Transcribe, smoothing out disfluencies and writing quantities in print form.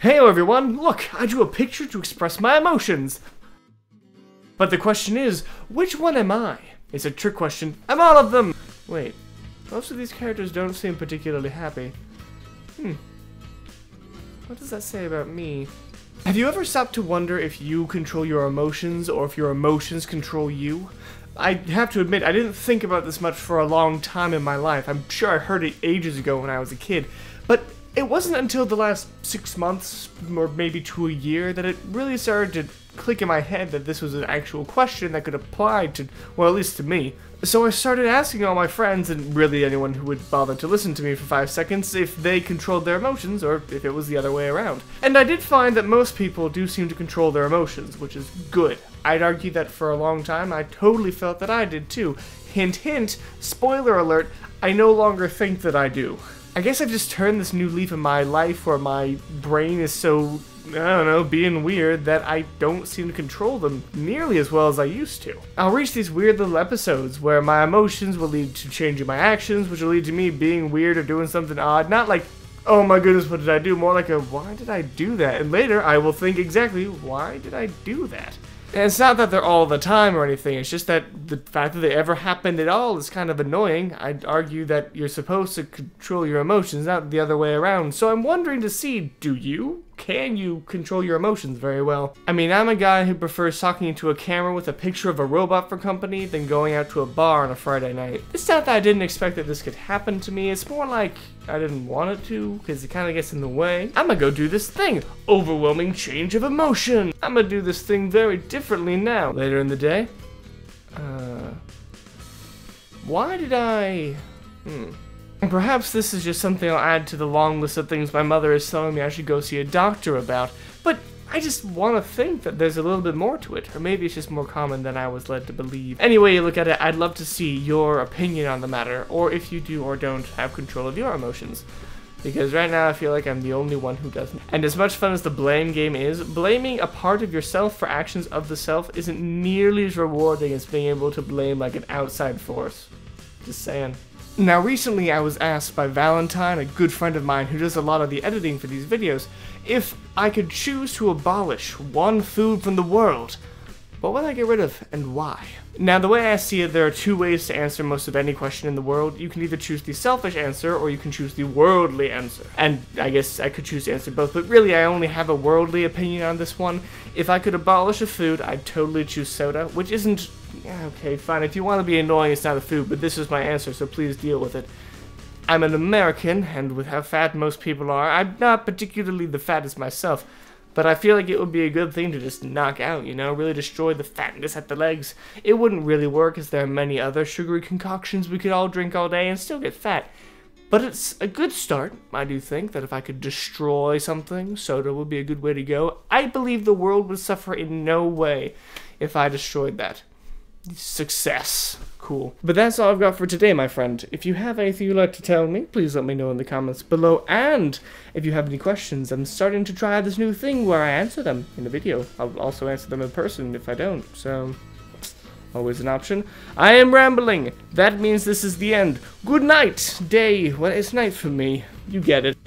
Hey everyone, look, I drew a picture to express my emotions. But the question is, which one am I? It's a trick question. I'm all of them! Wait, most of these characters don't seem particularly happy. What does that say about me? Have you ever stopped to wonder if you control your emotions or if your emotions control you? I have to admit, I didn't think about this much for a long time in my life. I'm sure I heard it ages ago when I was a kid, but it wasn't until the last 6 months, or maybe to a year, that it really started to click in my head that this was an actual question that could apply to, well, at least to me. So I started asking all my friends, and really anyone who would bother to listen to me for 5 seconds, if they controlled their emotions, or if it was the other way around. And I did find that most people do seem to control their emotions, which is good. I'd argue that for a long time, I totally felt that I did too. Hint hint, spoiler alert, I no longer think that I do. I guess I've just turned this new leaf in my life where my brain is so, I don't know, being weird that I don't seem to control them nearly as well as I used to. I'll reach these weird little episodes where my emotions will lead to changing my actions, which will lead to me being weird or doing something odd. Not like, oh my goodness, what did I do? More like a, why did I do that? And later I will think exactly, why did I do that? And it's not that they're all the time or anything, it's just that the fact that they ever happened at all is kind of annoying. I'd argue that you're supposed to control your emotions, not the other way around. So I'm wondering to see, do you? Can you control your emotions very well? I mean, I'm a guy who prefers talking into a camera with a picture of a robot for company than going out to a bar on a Friday night. It's not that I didn't expect that this could happen to me, it's more like I didn't want it to, because it kind of gets in the way. I'm gonna go do this thing. Overwhelming change of emotion. I'm gonna do this thing very differently now. Later in the day. Why did I... Perhaps this is just something I'll add to the long list of things my mother is telling me I should go see a doctor about, but I just want to think that there's a little bit more to it, or maybe it's just more common than I was led to believe. Any way you look at it, I'd love to see your opinion on the matter, or if you do or don't have control of your emotions. Because right now I feel like I'm the only one who doesn't. And as much fun as the blame game is, blaming a part of yourself for actions of the self isn't nearly as rewarding as being able to blame like an outside force. Just saying. Now recently I was asked by Valentine, a good friend of mine who does a lot of the editing for these videos, if I could choose to abolish one food from the world, what would I get rid of and why? Now the way I see it, there are two ways to answer most of any question in the world. You can either choose the selfish answer or you can choose the worldly answer. And I guess I could choose to answer both, but really I only have a worldly opinion on this one. If I could abolish a food, I'd totally choose soda, which isn't... Okay, fine, if you want to be annoying, it's not a food, but this is my answer, so please deal with it. I'm an American, and with how fat most people are, I'm not particularly the fattest myself, but I feel like it would be a good thing to just knock out, you know, really destroy the fatness at the legs. It wouldn't really work, as there are many other sugary concoctions we could all drink all day and still get fat. But it's a good start. I do think that if I could destroy something, soda would be a good way to go. I believe the world would suffer in no way if I destroyed that. Success. Cool. But that's all I've got for today, my friend. If you have anything you'd like to tell me, please let me know in the comments below. And if you have any questions, I'm starting to try this new thing where I answer them in a video. I'll also answer them in person if I don't, so always an option. I am rambling. That means this is the end. Good night, day. Well, it's night for me. You get it.